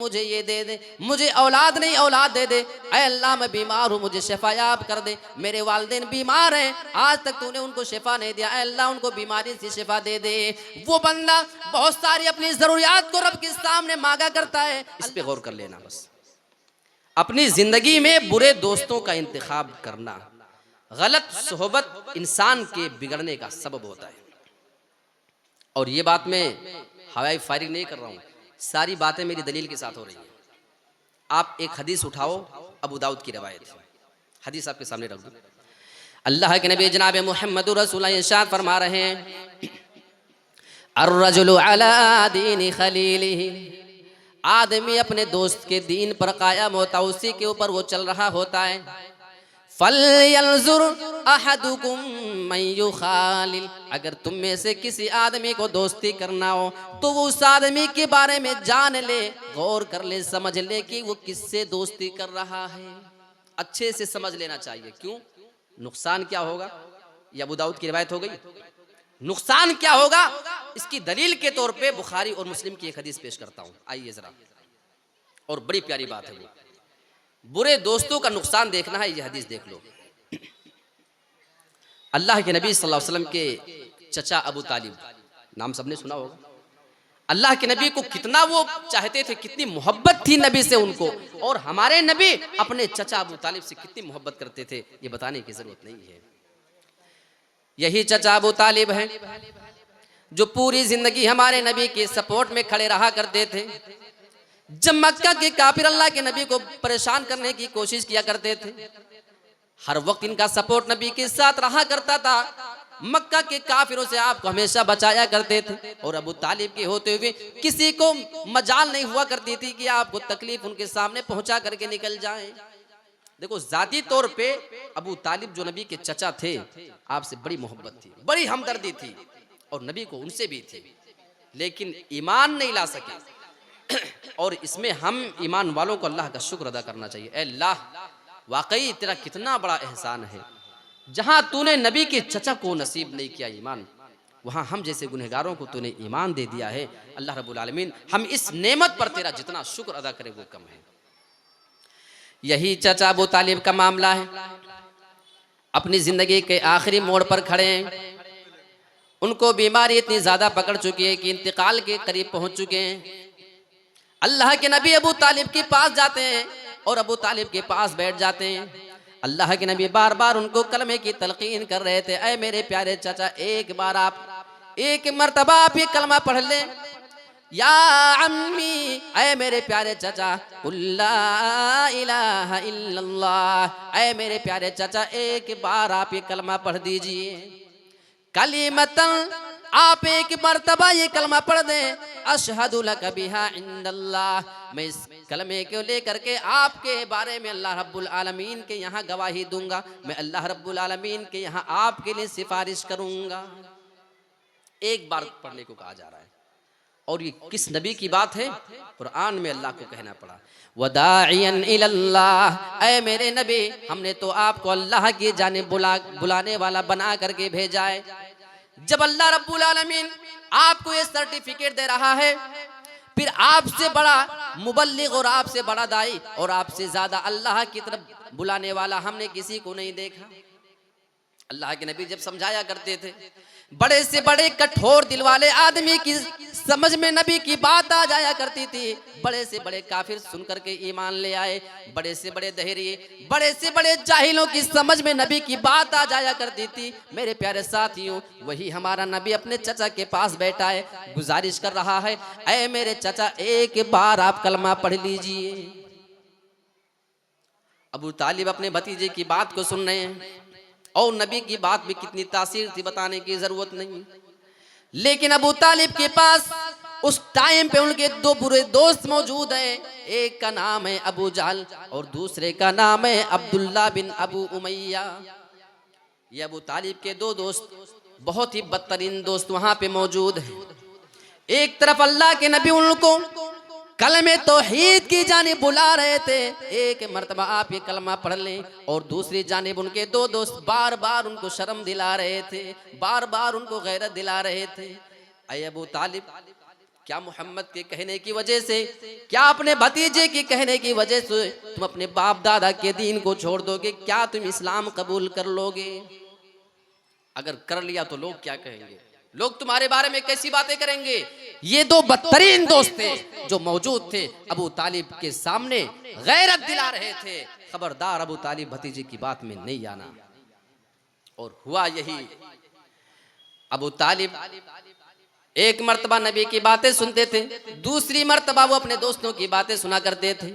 मुझे ये दे दे, मुझे औलाद नहीं औलाद दे दे, ऐ अल्लाह मैं बीमार हूँ मुझे शिफायाब कर दे, मेरे वालिदैन बीमार हैं आज तक तूने उनको शिफा नहीं दिया, ऐ अल्लाह उनको बीमारी से शिफा दे दे। वो बंदा बहुत सारी अपनी जरूरियात को रब के सामने मांगा करता है। इस पे गौर कर लेना। बस अपनी जिंदगी में बुरे दोस्तों का इंतखाब करना, गलत सोहबत इंसान के बिगड़ने का सबब होता है। और ये बात मैं हवाई फायरिंग नहीं कर रहा हूँ, सारी बातें मेरी दलील के साथ हो रही हैं। आप एक हदीस उठाओ, अबू दाऊद की रवायत, हदीस आपके सामने रख दूं। अल्लाह के नबी जनाब मुहम्मद रसूलुल्लाह इरशाद फरमा रहे हैं, अर्रजुलु अला दीनि खलीलिही, आदमी अपने दोस्त के दीन पर कायम होता, उसी के ऊपर वो चल रहा होता है। फलयंजुर अहदुकुम मन युखालिल, अगर तुम में से किसी आदमी को दोस्ती करना हो तो वो उस आदमी के बारे में जान ले, गौर कर ले, समझ ले कि वो किससे दोस्ती कर रहा है। अच्छे से समझ लेना चाहिए। क्यों? नुकसान क्या होगा? ये अबू दाऊद की रिवायत हो गई। नुकसान क्या होगा इसकी दलील के तौर पे बुखारी और मुस्लिम की एक हदीस पेश करता हूं। आइए जरा, और बड़ी प्यारी बात है वो। बुरे दोस्तों का नुकसान देखना है, ये हदीस देख लो। अल्लाह के नबी सल्लल्लाहु अलैहि वसल्लम के चचा अबू तालिब, नाम सबने सुना होगा। अल्लाह के नबी को कितना वो चाहते थे, कितनी मोहब्बत थी नबी से उनको, और हमारे नबी अपने चचा अबू तालिब से कितनी मोहब्बत करते थे, ये बताने की जरूरत नहीं है। यही चचा अबू तालिब है जो पूरी जिंदगी हमारे नबी के सपोर्ट में खड़े रहा करते थे। जब मक्का के काफिर अल्लाह के नबी को परेशान करने की कोशिश किया करते थे, हर वक्त इनका सपोर्ट नबी के साथ रहा करता था। मक्का के काफिरों से आपको हमेशा बचाया करते थे, और अबू तालिब के होते हुए किसी को मजाल नहीं हुआ करती थी कि आपको तकलीफ उनके सामने पहुंचा करके निकल जाए। देखो, जाती तौर पे अबू तालिब जो नबी के चचा थे, आपसे बड़ी मोहब्बत थी, बड़ी हमदर्दी थी, और नबी को उनसे भी थी, लेकिन ईमान नहीं ला सके। और इसमें हम ईमान वालों को अल्लाह का शुक्र अदा करना चाहिए। ऐ अल्लाह, वाकई तेरा कितना बड़ा एहसान है, जहां तूने नबी के चचा को नसीब नहीं किया ईमान, वहां हम जैसे गुनहगारों को तूने ईमान दे दिया है। अल्लाह रब्बुल आलमीन हम इस नेमत पर तेरा जितना शुक्र अदा करें वो कम है। यही चचा अबू तालिब का मामला है। अपनी जिंदगी के आखिरी मोड़ पर खड़े हैं, उनको बीमारी इतनी ज्यादा पकड़ चुकी है कि इंतकाल के करीब पहुंच चुके हैं। अल्लाह के नबी अबू तालिब के पास जाते हैं और अबू तालिब के पास बैठ जाते हैं। अल्लाह के नबी बार बार उनको कलमे की तलकीन कर रहे थे, ऐ मेरे प्यारे चाचा, एक बार आप एक मर्तबा आप ये कलमा पढ़ लें, या अम्मी, ऐ मेरे प्यारे चाचा, कुल्ला इलाहा इल्लल्लाह, ऐ मेरे प्यारे चाचा, एक बार आप ये कलमा पढ़ दीजिए। कलिमतन, आप एक मर्तबा ये कलमा पढ़ दें, अशहदु लक बिहा इंदल्लाह, मैं इस कलमे को लेकर के आपके बारे में अल्लाह रब्बुल आलमीन के यहाँ गवाही दूंगा, मैं अल्लाह रब्बुल आलमीन के यहाँ आपके लिए सिफारिश करूंगा। एक बार पढ़ने को कहा जा रहा है, और ये किस नबी की बात है? कुरान में अल्लाह को कहना पड़ा, वदाइयन इलल्लाह, ऐ मेरे नबी, हमने तो आपको अल्लाह की जानिब बुलाने वाला बना करके भेजा है। जब अल्लाह रब्बुल आलमीन आपको ये सर्टिफिकेट दे रहा है, फिर आपसे बड़ा मुबल्लिग और आपसे बड़ा दाई और आपसे ज्यादा अल्लाह की तरफ बुलाने वाला हमने किसी को नहीं देखा। अल्लाह के नबी जब समझाया करते थे, बड़े से बड़े कठोर दिल वाले आदमी की समझ में नबी की बात आ जाया करती थी, बड़े से बड़े काफिर सुन करके ईमान ले आए, बड़े से बड़े दहरी, बड़े से बड़े जाहिलों की समझ में नबी की बात आ जाया करती थी। मेरे प्यारे साथियों, वही हमारा नबी अपने चचा के पास बैठा है, गुजारिश कर रहा है, ऐ मेरे चचा, एक बार आप कलमा पढ़ लीजिए। अबू तालिब अपने भतीजे की बात को सुन रहे हैं, और नबी की बात भी कितनी तासीर थी बताने की जरूरत नहीं, लेकिन अबू तालिब के पास उस टाइम पे उनके दो बुरे दोस्त मौजूद हैं। एक का नाम है अबू जहल और दूसरे का नाम है अब्दुल्ला बिन अबू उमैया। ये अबू तालिब के दो दोस्त, बहुत ही बदतरीन दोस्त वहां पे मौजूद हैं। एक तरफ अल्लाह के नबी उनको कलमे तौहीद की जानिब बुला रहे थे, एक मर्तबा आप ये कलमा पढ़ लें, और दूसरी जानिब उनके दो दोस्त बार बार उनको शर्म दिला रहे थे, बार बार उनको गैरत दिला रहे थे। ऐ अबू तालिब, क्या मोहम्मद के कहने की वजह से, क्या अपने भतीजे के कहने की वजह से तुम अपने बाप दादा के दीन को छोड़ दोगे? क्या तुम इस्लाम कबूल कर लोगे? अगर कर लिया तो लोग क्या कहेंगे? लोग तुम्हारे बारे में कैसी बातें करेंगे? ये दो बदतरीन दोस्त थे जो मौजूद थे अबू तालिब के सामने, गैरत दिला रहे थे, खबरदार अबू तालिब भतीजे की बात में नहीं आना। और हुआ यही, अबू तालिब एक मर्तबा नबी की बातें सुनते थे, दूसरी मर्तबा वो अपने दोस्तों की बातें सुना करते थे,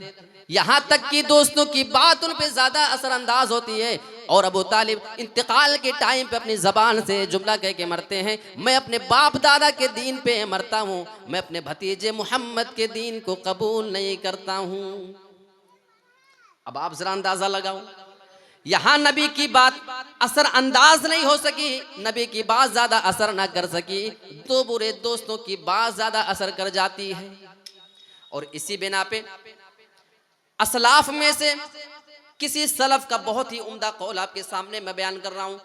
यहाँ तक कि दोस्तों की बात उन पे ज्यादा असरअंदाज होती है। और अबू तालिब इंतकाल के टाइम पे अपनी जबान से जुमला कह के मरते हैं, मैं अपने बाप दादा के दीन पे मरता हूँ, मैं अपने भतीजे मोहम्मद के दीन को कबूल नहीं करता हूँ। अब आप जरा अंदाजा लगाओ, यहाँ नबी की बात असर अंदाज नहीं हो सकी, नबी की बात ज्यादा असर ना कर सकी, दो बुरे दोस्तों की बात ज्यादा असर कर जाती है। और इसी बिना पे असलाफ में से किसी सलफ का बहुत ही उम्दा कौल आपके सामने मैं बयान कर रहा हूं।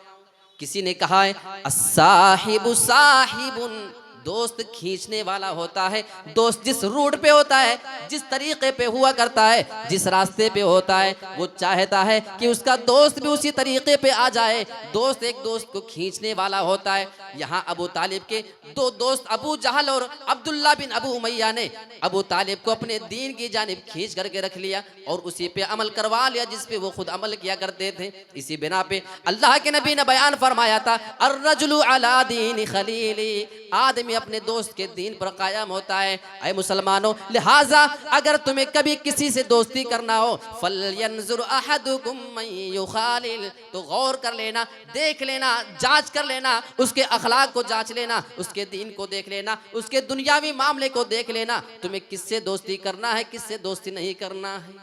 किसी ने कहा है, अस्साहिबु साहिबुन, दोस्त खींचने वाला होता है। दोस्त जिस रूट पे होता है, जिस तरीके पे हुआ करता है, जिस रास्ते पे होता है, वो चाहता है कि उसका दोस्त भी उसी तरीके पे आ जाए। दोस्त एक दोस्त को खींचने वाला होता है। यहाँ अबू तालिब के दो दोस्त अबू जहल और अब्दुल्ला बिन अबू उमैया ने अबू तालिब को अपने दीन की जानिब खींच करके रख लिया और उसी पे अमल करवा लिया जिस पे वो खुद अमल किया करते थे। इसी बिना पे अल्लाह के नबी ने बयान फरमाया था, अर्रजुलु अला दीन खलीली, आदमी अपने दोस्त के दीन पर कायम होता है। ऐ मुसलमानों, लिहाजा अगर तुम्हें कभी किसी से दोस्ती करना हो, फलयंजुर अहदुकुम मन युखालिल, तो गौर कर लेना, देख लेना, जांच कर लेना, उसके अखलाक को जांच लेना, उसके दीन को देख लेना, उसके दुनियावी मामले को देख लेना, तुम्हें किससे दोस्ती करना है, किससे दोस्ती नहीं करना है।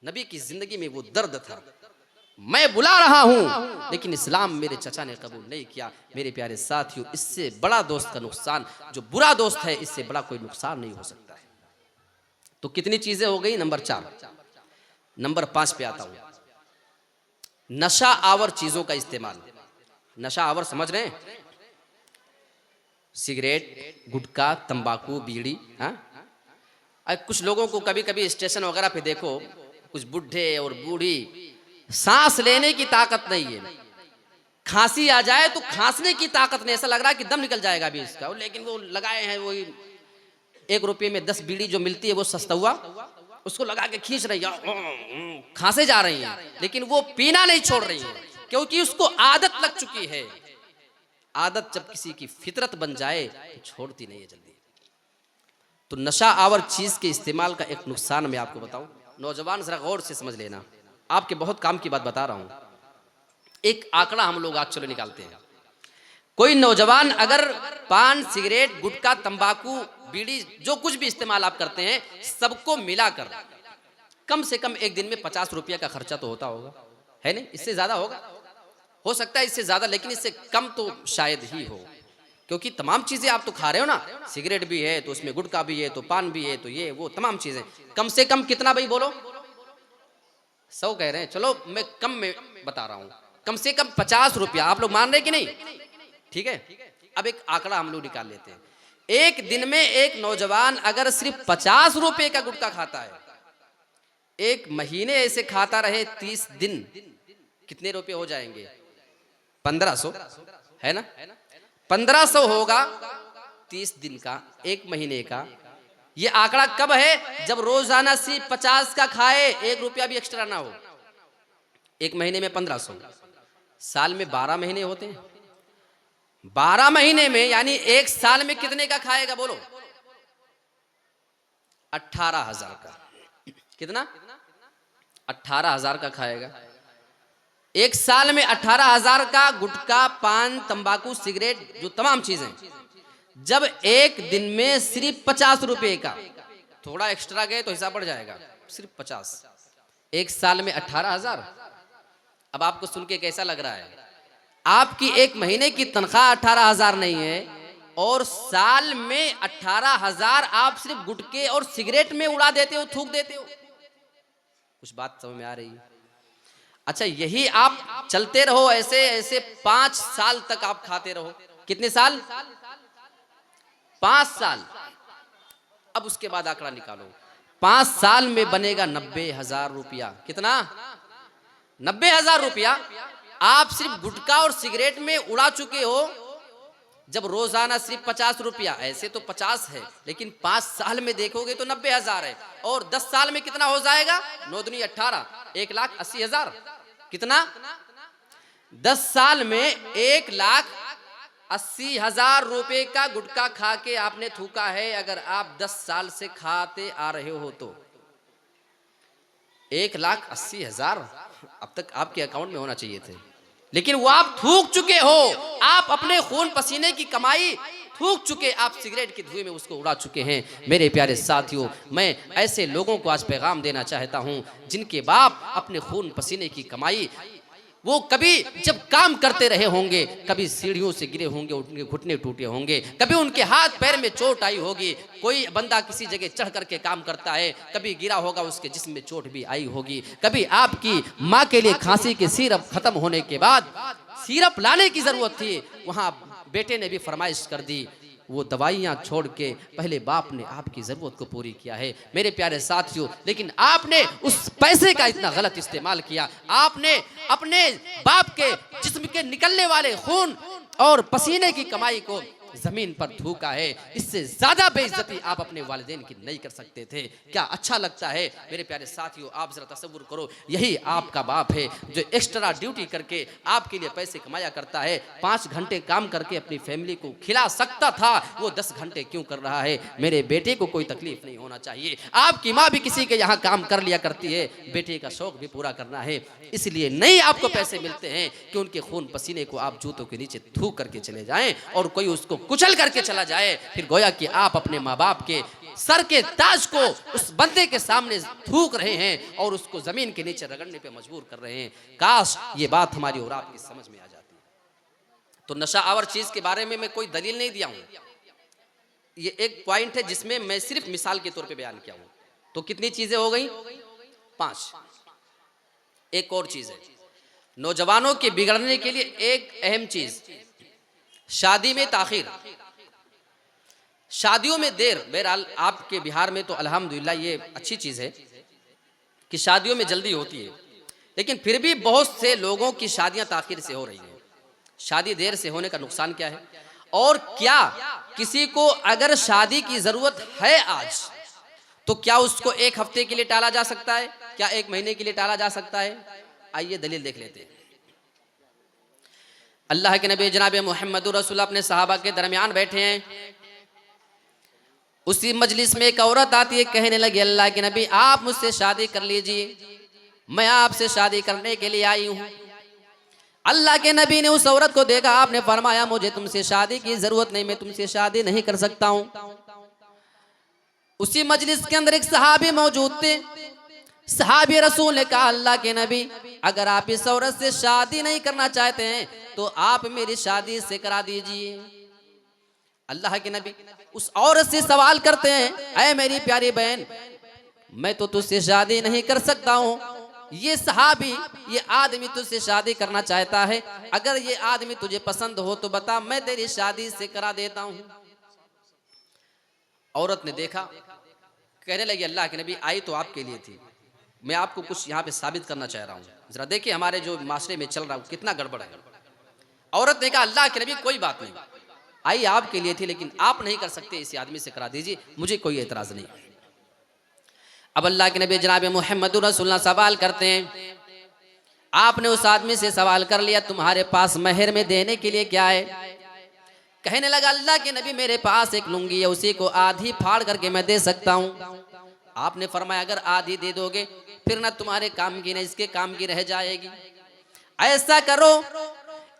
नबी की जिंदगी में वो दर्द था, मैं बुला रहा हूं लेकिन इस्लाम मेरे चचा ने कबूल नहीं किया। मेरे प्यारे साथियों, इससे बड़ा दोस्त का नुकसान, जो बुरा दोस्त है, इससे बड़ा कोई नुकसान नहीं हो सकता है। तो कितनी चीजें हो गई? नंबर 4। नंबर 5 पे आता हूं, नशा आवर चीजों का इस्तेमाल। नशा आवर समझ रहे हैं? सिगरेट, गुटखा, तंबाकू, बीड़ी। हाँ, कुछ लोगों को कभी कभी स्टेशन वगैरह पे देखो, कुछ बुढ़े और बूढ़ी, सांस लेने की ताकत नहीं है, खांसी आ जाए तो खांसने की ताकत नहीं, ऐसा लग रहा है कि दम निकल जाएगा अभी इसका, लेकिन वो लगाए हैं वही 1 रुपये में 10 बीड़ी जो मिलती है वो सस्ता हुआ, उसको लगा के खींच रही है, खांसे जा रही हैं, लेकिन वो पीना नहीं छोड़ रही है क्योंकि उसको आदत लग चुकी है। आदत जब किसी की फितरत बन जाए तो छोड़ती नहीं है जल्दी। तो नशा आवर चीज के इस्तेमाल का एक नुकसान मैं आपको बताऊं, नौजवान जरा गौर से समझ लेना, आपके बहुत काम की बात बता रहा हूं। एक आंकड़ा हम लोग आज चलो निकालते हैं, कोई नौजवान अगर पान, सिगरेट, गुटखा, तंबाकू, बीड़ी, जो कुछ भी इस्तेमाल आप करते हैं, सबको मिलाकर कम से कम एक दिन में 50 रुपया का खर्चा तो होता होगा, है नहीं? इससे ज्यादा होगा, हो सकता है इससे ज्यादा, लेकिन इससे कम तो शायद ही हो, क्योंकि तमाम चीजें आप तो खा रहे हो ना, सिगरेट भी है तो उसमें गुटखा भी है, तो पान भी है, तो ये वो तमाम चीजें। कम से कम कितना भाई बोलो? 100 कह रहे हैं, चलो मैं कम में बता रहा हूं, कम से कम 50 रुपया। आप लोग मान रहे कि नहीं? ठीक है, अब एक आंकड़ा हम लोग निकाल लेते हैं। एक दिन में एक नौजवान अगर सिर्फ 50 रुपए का गुटखा खाता है, एक महीने ऐसे खाता रहे 30 दिन, कितने रुपए हो जाएंगे? 1500, है ना? 1500 होगा 30 दिन का, एक महीने का। ये आंकड़ा कब है? जब रोजाना सिर्फ 50 का खाए, 1 रुपया भी एक्स्ट्रा ना हो। एक महीने में 1500, साल में 12 महीने होते हैं, 12 महीने में यानी एक साल में कितने का खाएगा बोलो? 18,000 का। कितना? 18,000 का खाएगा। एक साल में 18,000 का गुटखा, पान, तंबाकू, सिगरेट, जो तमाम चीजें, जब एक दिन में सिर्फ 50 रुपए का, थोड़ा एक्स्ट्रा गए तो हिसाब बढ़ जाएगा, सिर्फ 50, एक साल में 18,000। अब आपको सुन के कैसा लग रहा है? आपकी एक महीने की तनख्वाह 18,000 नहीं है और साल में 18,000 आप सिर्फ गुटखे और सिगरेट में उड़ा देते हो, थूक देते हो। कुछ बात समझ में आ रही है? अच्छा, यही आप चलते रहो ऐसे ऐसे 5 साल तक आप खाते रहो। कितने साल? 5 साल। अब उसके बाद आंकड़ा निकालो, 5 साल में बनेगा 90,000 रुपया। कितना? 90,000 रुपया आप सिर्फ गुटखा और सिगरेट में उड़ा चुके हो। जब रोजाना सिर्फ 50 रुपया, ऐसे तो 50 है, लेकिन 5 साल में देखोगे तो 90,000 है। और 10 साल में कितना हो जाएगा? 9 दूनी 18, 1,80,000। कितना? 10 साल में 1,80,000 रुपए का गुटखा खा के आपने थूका है। अगर आप 10 साल से खाते आ रहे हो तो 1,80,000 अब तक आपके अकाउंट में होना चाहिए थे, लेकिन वो आप थूक चुके हो। आप अपने खून पसीने की कमाई थूक चुके, आप सिगरेट की धुएं में उसको उड़ा चुके हैं। मेरे प्यारे साथियों, मैं ऐसे लोगों को आज पैगाम देना चाहता हूं जिनके बाप अपने खून पसीने की कमाई, वो कभी जब काम करते रहे होंगे, कभी सीढ़ियों से गिरे होंगे, उनके घुटने टूटे होंगे, कभी उनके हाथ पैर में चोट आई होगी। कोई बंदा किसी जगह चढ़ करके काम करता है, कभी गिरा होगा, उसके जिस्म में चोट भी आई होगी। कभी आपकी माँ के लिए खांसी की सिरप खत्म होने के बाद सिरप लाने की जरूरत थी, वहां बेटे ने भी फरमाइश कर दी, वो दवाइयाँ छोड़ के पहले बाप ने आपकी ज़रूरत को पूरी किया है। मेरे प्यारे साथियों, लेकिन आपने उस पैसे का इतना गलत इस्तेमाल किया। आपने अपने बाप के जिस्म के निकलने वाले खून और पसीने की कमाई को जमीन पर थूका है। इससे ज्यादा बेइज्जती आप अपने वालिदैन की नहीं कर सकते थे। क्या अच्छा लगता है? मेरे प्यारे साथियों, आप जरा तसव्वुर करो, यही आपका बाप है जो एक्स्ट्रा ड्यूटी करके आपके लिए पैसे कमाया करता है। 5 घंटे काम करके अपनी फैमिली को खिला सकता था, वो 10 घंटे क्यों कर रहा है? मेरे बेटे को कोई तकलीफ नहीं होना चाहिए। आपकी माँ भी किसी के यहाँ काम कर लिया करती है, बेटे का शौक भी पूरा करना है। इसलिए नहीं आपको पैसे मिलते हैं कि उनके खून पसीने को आप जूतों के नीचे थूक करके चले जाएं और कोई उसको कुचल करके चला जाए। फिर गोया कि आप अपने माँ बाप के सर के ताज को उस बंदे के सामने थूक रहे हैं और उसको जमीन के नीचे रगड़ने पे मजबूर कर रहे हैं। काश ये बात हमारी और आपकी समझ में आ जाती। तो नशा आवर चीज के बारे में मैं कोई दलील नहीं दिया हूं, ये एक पॉइंट है जिसमें मैं सिर्फ मिसाल के तौर पे बयान किया हूं। तो कितनी चीजें हो गई? 5। एक और चीज है नौजवानों के बिगड़ने के लिए, एक अहम चीज, शादी में ताखीर, शादियों में देर। बहरहाल आपके बिहार में तो अल्हम्दुलिल्लाह ये अच्छी चीज़ है कि शादियों में जल्दी होती है, लेकिन फिर भी बहुत से लोगों की शादियां ताखीर से हो रही हैं। शादी देर से होने का नुकसान क्या है? और क्या किसी को अगर शादी की ज़रूरत है आज, तो क्या उसको 1 हफ्ते के लिए टाला जा सकता है? क्या 1 महीने के लिए टाला जा सकता है? आइए दलील देख लेते हैं। अल्लाह के नबी जनाब मोहम्मद रसूल अपने सहाबा के दरमियान बैठे हैं। उसी मजलिस में एक औरत आती है, कहने लगी, अल्लाह के नबी आप मुझसे शादी कर लीजिए, मैं आपसे शादी करने के लिए आई हूँ। अल्लाह के नबी ने उस औरत को देखा, आपने फरमाया मुझे तुमसे शादी की जरूरत नहीं, मैं तुमसे शादी नहीं कर सकता हूँ। उसी मजलिस के अंदर एक सहाबी मौजूद थे। सहाबी रसूल ने कहा, अल्लाह के नबी अगर आप इस औरत से शादी नहीं करना चाहते हैं तो आप मेरी शादी से करा दीजिए। अल्लाह के नबी उस औरत से सवाल करते हैं, ऐ मेरी प्यारी बहन, मैं तो तुझसे शादी नहीं कर सकता हूँ, ये सहाबी, ये आदमी तुझसे शादी करना चाहता है, अगर ये आदमी तुझे पसंद हो तो बता, मैं तेरी शादी से करा देता हूँ। औरत ने देखा, कहने लगी, अल्लाह के नबी आई तो आपके लिए थी, मैं आपको कुछ यहाँ पे साबित करना चाह रहा हूँ, जरा देखिए हमारे जो माशरे में चल रहा है कितना गड़बड़ है। औरत ने कहा, अल्लाह के नबी कोई बात नहीं, आई आपके लिए थी, लेकिन आप नहीं कर सकते, इसी आदमी से करा दीजिए, मुझे कोई एतराज नहीं। अब अल्लाह के नबी जनाब मोहम्मद रसूलुल्लाह सवाल करते हैं, आपने उस आदमी से सवाल कर लिया, तुम्हारे पास महर में देने के लिए क्या है? कहने लगा, अल्लाह के नबी मेरे पास एक लुंगी है, उसी को आधी फाड़ करके मैं दे सकता हूँ। आपने फरमाया, अगर आधी दे दोगे फिर ना तुम्हारे काम की ना इसके काम की रह जाएगी। ऐसा करो,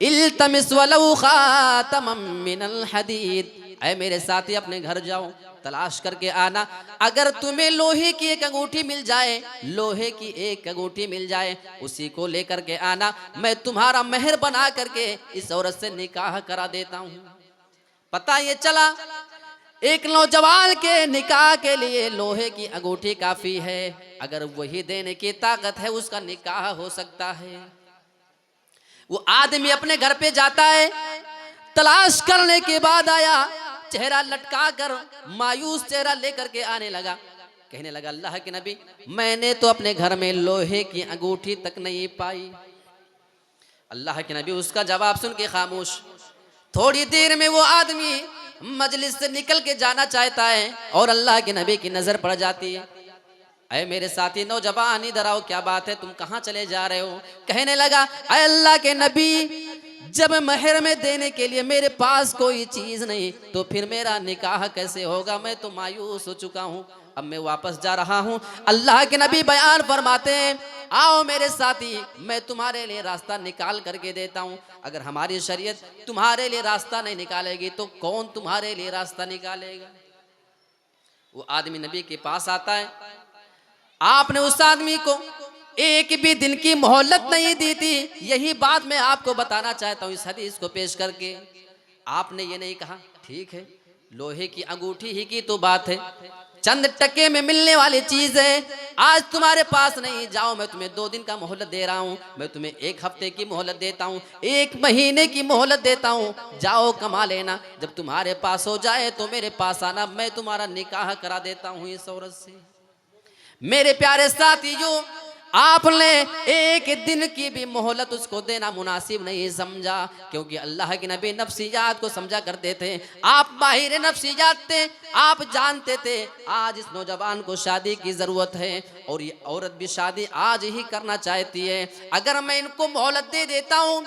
इल्तमिस वलौ खातमम मिनल हदीद, ऐ मेरे साथी अपने घर जाओ, तलाश करके आना, अगर तुम्हें लोहे की एक अंगूठी मिल जाए, लोहे की एक अंगूठी मिल जाए, उसी को लेकर के आना, मैं तुम्हारा मेहर बना करके इस औरत से निकाह करा देता हूँ। पता ये चला, एक नौजवान के निकाह के लिए लोहे की अंगूठी काफी है, अगर वही देने की ताकत है उसका निकाह हो सकता है। वो आदमी अपने घर पे जाता है, तलाश करने के बाद आया, चेहरा लटका कर मायूस चेहरा लेकर के आने लगा। कहने लगा अल्लाह के नबी, मैंने तो अपने घर में लोहे की अंगूठी तक नहीं पाई। अल्लाह के नबी उसका जवाब सुन के खामोश। थोड़ी देर में वो आदमी मजलिस से निकल के जाना चाहता है और अल्लाह के नबी की नजर पड़ जाती है। अरे मेरे साथी नौजवान इधर आओ, क्या बात है, तुम कहाँ चले जा रहे हो? कहने लगा अरे अल्लाह के नबी, जब महर में देने के लिए मेरे पास कोई चीज नहीं तो फिर मेरा निकाह कैसे होगा? मैं तो मायूस हो चुका हूँ, अब मैं वापस जा रहा हूँ। अल्लाह के नबी बयान फरमाते हैं, आओ मेरे साथी, मैं तुम्हारे लिए रास्ता निकाल करके देता हूँ। अगर हमारी शरीयत तुम्हारे लिए रास्ता नहीं निकालेगी तो कौन तुम्हारे लिए रास्ता निकालेगा? वो आदमी नबी के पास आता है। आपने उस आदमी को एक भी दिन की मोहलत नहीं दी थी। यही बात मैं आपको बताना चाहता हूँ इस हदीस को पेश करके। आपने ये नहीं कहा ठीक है, लोहे की अंगूठी ही की तो बात है, चंद टके में मिलने वाली चीज है, आज तुम्हारे पास नहीं, जाओ मैं तुम्हें 2 दिन का मोहलत दे रहा हूँ, मैं तुम्हें 1 हफ्ते की मोहलत देता हूँ, 1 महीने की मोहलत देता हूँ, जाओ कमा लेना, जब तुम्हारे पास हो जाए तो मेरे पास आना, मैं तुम्हारा निकाह करा देता हूँ इस औरत से। मेरे प्यारे साथियों, आपने 1 दिन की भी मोहलत उसको देना मुनासिब नहीं समझा, क्योंकि अल्लाह के नबी नफ्सियात को समझा करते थे। आप माहिर नफ्सियात थे, आप जानते थे आज इस नौजवान को शादी की जरूरत है और ये औरत भी शादी आज ही करना चाहती है। अगर मैं इनको मोहलत दे देता हूँ,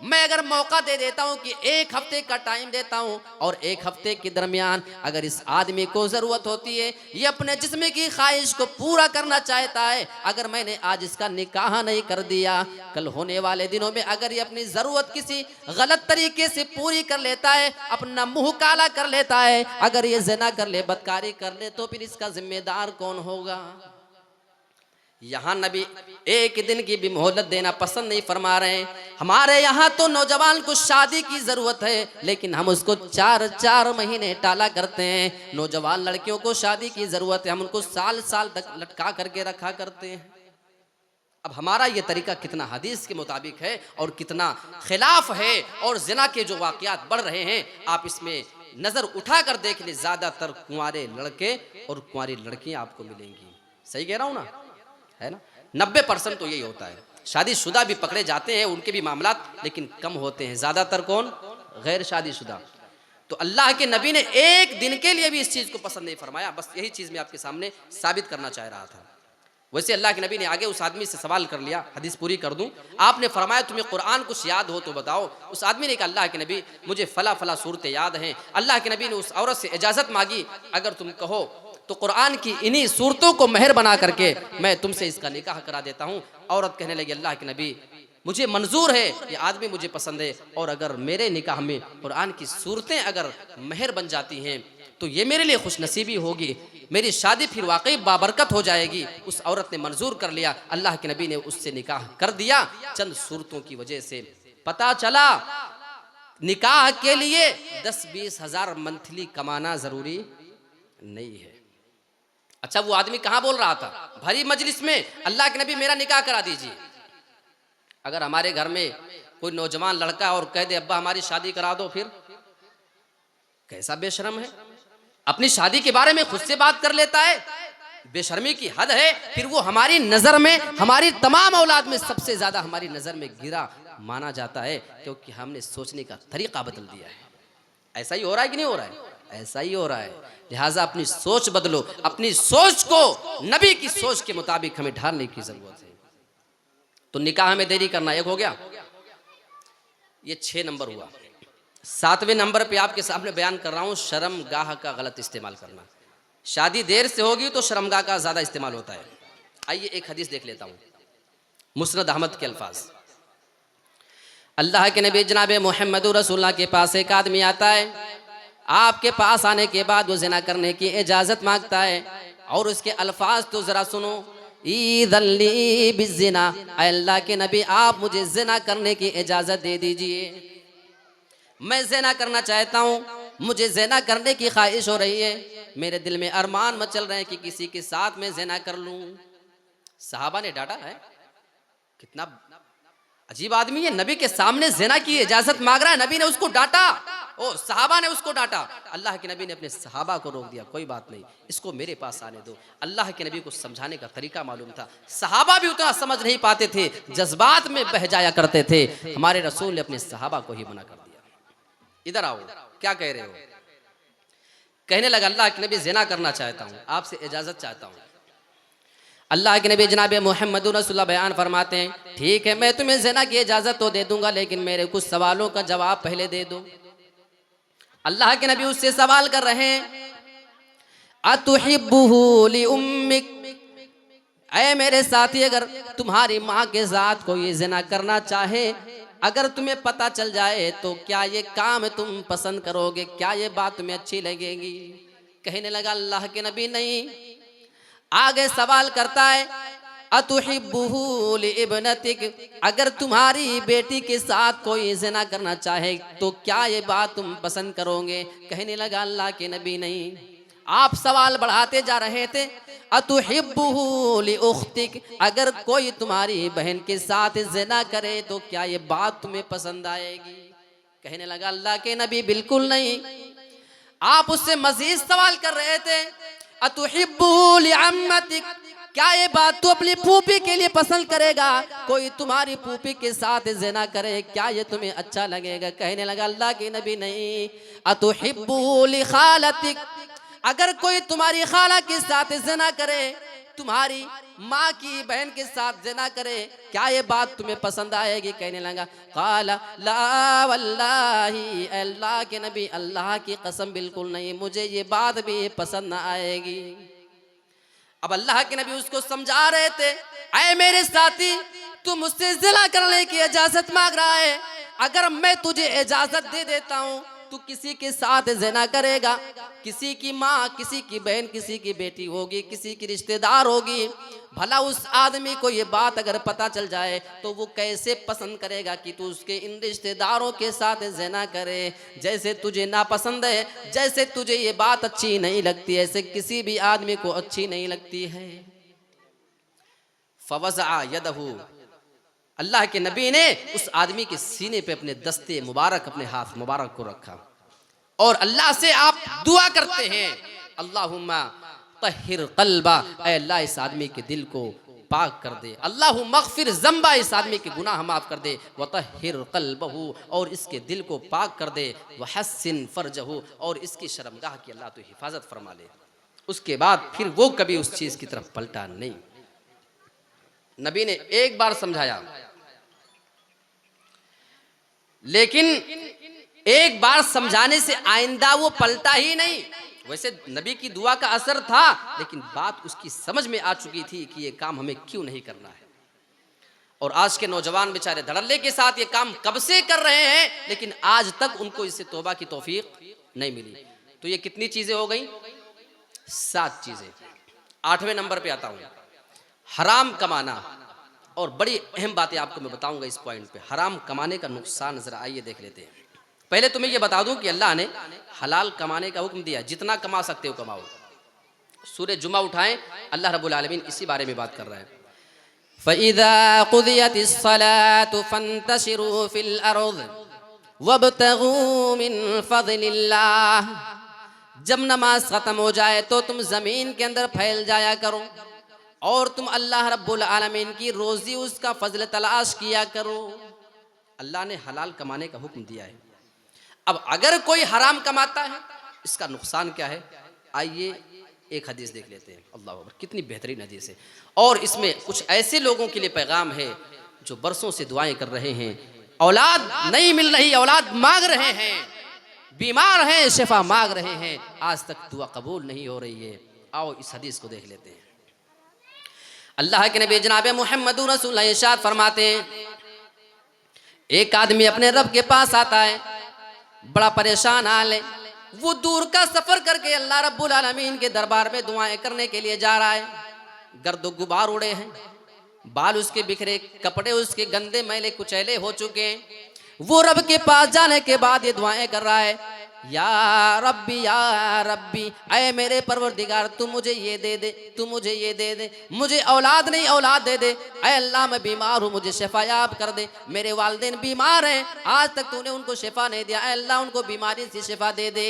मैं अगर मौका दे देता हूं कि 1 हफ्ते का टाइम देता हूं और 1 हफ्ते के दरमियान अगर इस आदमी को जरूरत होती है, ये अपने जिस्म की ख्वाहिश को पूरा करना चाहता है, अगर मैंने आज इसका निकाह नहीं कर दिया, कल होने वाले दिनों में अगर ये अपनी जरूरत किसी गलत तरीके से पूरी कर लेता है, अपना मुंह काला कर लेता है, अगर ये ज़िना कर ले, बदकारी कर ले, तो फिर इसका जिम्मेदार कौन होगा? यहाँ नबी 1 दिन की भी मोहलत देना पसंद नहीं फरमा रहे हैं। हमारे यहाँ तो नौजवान को शादी की जरूरत है, लेकिन हम उसको 4 महीने टाला करते हैं। नौजवान लड़कियों को शादी की जरूरत है, हम उनको साल तक लटका करके रखा करते हैं। अब हमारा ये तरीका कितना हदीस के मुताबिक है और कितना खिलाफ है, और जिना के जो वाकयात बढ़ रहे हैं आप इसमें नजर उठाकर देख ले, ज्यादातर कुंवारे लड़के और कुंवारी लड़कियां आपको मिलेंगी। सही कह रहा हूँ ना, है ना? 90% तो यही होता है। शादीशुदा भी पकड़े जाते हैं, उनके भी मामलात, लेकिन कम होते हैं। ज्यादातर कौन? गैर शादीशुदा। तो अल्लाह के नबी ने 1 दिन के लिए भी इस चीज को पसंद नहीं फरमाया। बस यही चीज मैं आपके सामने साबित करना चाह रहा था। वैसे अल्लाह के नबी ने आगे उस आदमी से सवाल कर लिया, हदीस पूरी कर दूं। आपने फरमाया तुम्हें कुरान कुछ याद हो तो बताओ। उस आदमी ने कहा अल्लाह के नबी मुझे फला सूरतें याद हैं। अल्लाह के नबी ने उस औरत से इजाजत मांगी, अगर तुम कहो तो कुरान की इन्हीं सूरतों को मेहर बना करके मैं तुमसे इसका निकाह करा देता हूँ। औरत कहने लगी अल्लाह के नबी मुझे मंजूर है, ये आदमी मुझे पसंद है, और अगर मेरे निकाह में कुरान की सूरतें अगर मेहर बन जाती हैं तो ये मेरे लिए खुशनसीबी होगी, मेरी शादी फिर वाकई बाबरकत हो जाएगी। उस औरत ने मंजूर कर लिया, अल्लाह के नबी ने उससे निकाह कर दिया। चंद सूरतों की वजह से पता चला निकाह के लिए 10-20 हज़ार मंथली कमाना जरूरी नहीं है। अच्छा, वो आदमी कहाँ बोल रहा था? भरी मजलिस में, अल्लाह के नबी मेरा निकाह करा दीजिए। अगर हमारे घर में कोई नौजवान लड़का और कह दे अब्बा हमारी शादी करा दो, फिर कैसा बेशर्म है, अपनी शादी के बारे में खुद से बात कर लेता है, बेशर्मी की हद है। फिर वो हमारी नजर में, हमारी तमाम औलाद में सबसे ज्यादा हमारी नजर में गिरा माना जाता है, क्योंकि हमने सोचने का तरीका बदल दिया है। ऐसा ही हो रहा है कि नहीं हो रहा है? ऐसा ही हो रहा है। लिहाजा अपनी सोच बदलो, अपनी सोच को नबी की सोच के मुताबिक हमें ढालने की जरूरत है। तो निकाह में देरी करना 1 हो गया, ये 6 नंबर हुआ। 7वें नंबर पे आपके सामने बयान कर रहा हूं शर्मगाह का गलत इस्तेमाल करना। शादी देर से होगी तो शर्मगाह का ज्यादा इस्तेमाल होता है। आइए एक हदीस देख लेता हूं, मुस्नद अहमद के अल्फाज। अल्लाह के नबी जनाब मोहम्मद रसूलुल्लाह के पास एक आदमी आता है। आपके पास आने के बाद वो ज़िना करने की इजाज़त मांगता है, और उसके अल्फाज तो ज़रा सुनो, ईदल्ली बिज़्ज़िना, अल्लाह के नबी आप मुझे ज़िना करने की इजाज़त दे दीजिए, मैं ज़िना करना चाहता हूँ, मुझे ज़िना करने की ख्वाहिश हो रही है, मेरे दिल में अरमान मचल रहे हैं कि किसी के साथ मैं ज़िना कर लूँ। सहाबा ने डांटा है, कितना अजीब आदमी है, नबी के सामने ज़िना की इजाजत मांग रहा है, नबी ने उसको डांटा, ओ सहाबा ने उसको डांटा। अल्लाह के नबी ने अपने सहाबा को रोक दिया, कोई बात नहीं, इसको मेरे पास आने दो। अल्लाह के नबी को समझाने का तरीका मालूम था, सहाबा भी उतना समझ नहीं पाते थे, जज्बात में बह जाया करते थे। हमारे रसूल ने अपने सहाबा को ही मना कर दिया, इधर आओ, क्या कह रहे हो? कहने लगा अल्लाह के नबी ज़िना करना चाहता हूँ, आपसे इजाज़त चाहता हूँ। अल्लाह के नबी जनाब मोहम्मद रसूलुल्लाह बयान फरमाते हैं, ठीक है मैं तुम्हें ज़िना की इजाज़त तो दे दूंगा, लेकिन मेरे कुछ सवालों का जवाब पहले दे दो। अल्लाह के नबी उससे सवाल कर रहे हैं, अतुहिब्बुहु लि उम्मिक, ऐ मेरे साथी अगर तुम्हारी माँ के साथ कोई ज़िना करना चाहे, अगर तुम्हें पता चल जाए तो क्या ये काम तुम पसंद करोगे, क्या ये बात तुम्हें अच्छी लगेगी? कहने लगा अल्लाह के नबी नहीं। आगे सवाल करता है, अतुहिब्बुहु लिइब्नतिक, अगर तुम्हारी बेटी के साथ कोई ज़िना करना चाहे तो क्या ये बात तुम पसंद करोगे? कहने लगा अल्लाह के नबी नहीं। आप सवाल बढ़ाते जा रहे थे, अतुहिब्बुहु लिउख्तिक, अगर कोई तुम्हारी बहन के साथ ज़िना करे तो क्या ये बात तुम्हें पसंद आएगी? कहने लगा अल्लाह के नबी बिल्कुल नहीं। आप उससे मजीद सवाल कर रहे थे, अतुहिब्बुहु लिअम्मतिक, क्या ये बात तू अपनी फूफी के लिए पसंद करेगा? कोई तुम्हारी फूफी के साथ ज़िना करे, क्या ये तुम्हें अच्छा लगेगा? कहने लगा अल्लाह के नबी नहीं। अतुहिब्बुहु लिखालतिक, अगर कोई तुम्हारी खाला के साथ ज़िना करे, तुम्हारी माँ की बहन के साथ ज़िना करे, क्या ये बात तुम्हें पसंद आएगी? कहने लगा क़ाला ला वल्लाही, अल्लाह के नबी अल्लाह की कसम बिल्कुल नहीं, मुझे ये बात भी पसंद ना आएगी। अब अल्लाह के नबी उसको समझा रहे थे, ऐ मेरे साथी तू मुझसे ज़िना करने की इजाज़त मांग रहा है, अगर मैं तुझे इजाज़त दे देता हूँ तू किसी के साथ ज़िना करेगा, किसी की माँ, किसी की बहन, किसी की बेटी होगी, किसी की रिश्तेदार होगी, भला उस आदमी को ये बात अगर पता चल जाए तो वो कैसे पसंद करेगा कि तू उसके इन रिश्तेदारों के साथ ज़िना करे? जैसे तुझे नापसंद है, जैसे तुझे ये बात अच्छी नहीं लगती, ऐसे किसी भी आदमी को अच्छी नहीं लगती है। फवज़अ यदहु, अल्लाह के नबी ने उस आदमी के सीने पे अपने दस्ते मुबारक, अपने हाथ मुबारक को रखा और अल्लाह से आप दुआ करते हैं, अल्लाहुम्मा तहिर क़ल्बा, ऐ अल्लाह इस आदमी के दिल को पाक कर दे, अल्लाहुम्मा मग़फ़िर ज़ंबा, इस आदमी के गुनाह माफ़ कर दे, व तहिर क़ल्बहु, और इसके दिल को पाक कर दे, व हस्सिन फ़रजहु, और इसकी शर्मगाह की अल्लाह तो हिफाजत फरमा ले। उसके बाद फिर वो कभी उस चीज़ की तरफ पलटा नहीं। नबी ने एक बार समझाया, लेकिन एक बार समझाने से आइंदा वो पलटा ही नहीं। वैसे नबी की दुआ का असर था, लेकिन बात उसकी समझ में आ चुकी थी कि ये काम हमें क्यों नहीं करना है। और आज के नौजवान बेचारे धड़ल्ले के साथ ये काम कब से कर रहे हैं, लेकिन आज तक उनको इससे तौबा की तौफीक नहीं मिली। तो ये कितनी चीजें हो गई? 7 चीजें। 8वें नंबर पे आता हूं, हराम कमाना। और बड़ी अहम बातें आपको मैं बताऊंगा इस पॉइंट पे, हराम कमाने का नुकसान जरा आइए देख लेते हैं। पहले तुम्हें ये बता दूं कि अल्लाह ने हलाल कमाने का हुक्म दिया, जितना कमा सकते हो कमाओ। सूरह जुमा उठाएं, अल्लाह रब्बुल आलमीन इसी बारे में बात कर रहा है। फ़इज़ा क़ुदियतिस सलातु फ़ंतशिरू फ़िल अर्ज़ वब्तगू मिन फ़ज़लिल्लाह, जब नमाज ख़त्म हो जाए तो तुम ज़मीन के अंदर फैल जाया करो और तुम अल्लाह रब्बुल आलमीन की रोज़ी, उसका फ़ज़ल तलाश किया करो। अल्लाह ने हलाल कमाने का हुक्म दिया है। अब अगर कोई हराम कमाता है, इसका नुकसान क्या है? आइए एक हदीस देख लेते हैं। अल्लाह अकबर, कितनी बेहतरीन हदीस है। और इसमें कुछ ऐसे लोगों के लिए पैगाम है जो बरसों से दुआएं कर रहे हैं, औलाद नहीं मिल रही, औलाद मांग रहे हैं, बीमार हैं, शिफा मांग रहे हैं, आज तक दुआ कबूल नहीं हो रही है। आओ इस हदीस को देख लेते हैं। अल्लाह के नबी जनाब मोहम्मद रसूलुल्लाह इरशाद फरमाते हैं, एक आदमी अपने रब के पास आता है, बड़ा परेशान हाल है, वो दूर का सफर करके अल्लाह रब्बुल आलमीन के दरबार में दुआएं करने के लिए जा रहा है। गर्द गुबार उड़े हैं, बाल उसके बिखरे, कपड़े उसके गंदे मैले कुचैले हो चुके हैं। वो रब के पास जाने के बाद ये दुआएं कर रहा है, या रब्बी, ऐ मेरे परवरदिगार तू मुझे ये दे दे, तू मुझे ये दे दे, मुझे औलाद नहीं औलाद दे दे। ऐ अल्लाह मैं बीमार हूँ, मुझे शिफायाब कर दे। मेरे वालिदैन बीमार हैं, आज तक तूने उनको शिफा नहीं दिया, ऐ अल्लाह उनको बीमारी से शिफा दे दे।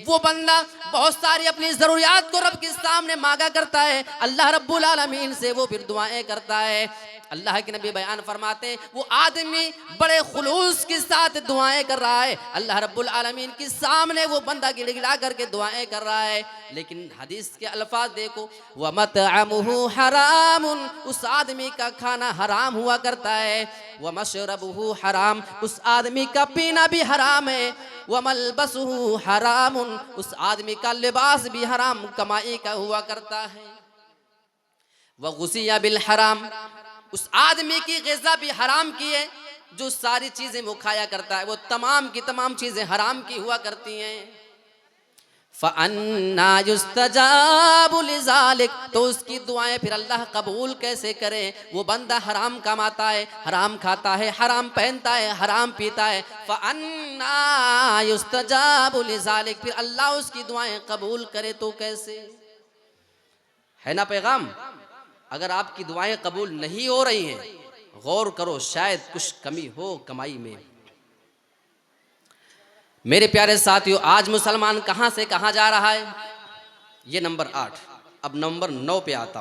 वो बंदा बहुत सारी अपनी ज़रूरियात को रब के सामने मांगा करता है, अल्लाह रब्बुल आलमीन से वो फिर दुआएं करता है। अल्लाह के नबी बयान फरमाते हैं वो आदमी बड़े खुलूस के साथ दुआएं कर रहा है, अल्लाह रब्बुल आलमीन के सामने वो बंदा गिड़गिड़ा करके दुआएं कर रहा है, लेकिन हदीस के अल्फाज देखो, व मतअमुहु हरामुन, उस आदमी का खाना हराम हुआ करता है। व मशरबुहु हराम, उस आदमी का पीना भी हराम है। व मलबसुहु हरामुन, उस आदमी का लिबास भी हराम कमाई का हुआ करता है। व गुसिया बिल हराम, उस आदमी की ग़िज़ा भी हराम की है, जो सारी चीज़ें वो खाया करता है वो तमाम की तमाम चीज़ें हराम की हुआ करती हैं। फ़अन्ना युस्तजाबु लिज़ालिक, तो उसकी दुआएं फिर अल्लाह कबूल कैसे करे? वो बंदा हराम कमाता है, हराम खाता है, हराम पहनता है, हराम पीता है। फ़अन्ना युस्तजाबु लिज़ालिक, फिर अल्लाह उसकी दुआएं कबूल करे तो कैसे? है ना पैगाम? अगर आपकी दुआएं कबूल नहीं हो रही हैं, गौर करो, शायद कुछ कमी हो कमाई में। मेरे प्यारे साथियों, आज मुसलमान कहां से कहां जा रहा है? ये नंबर 8। अब नंबर 9 पे आता हूं।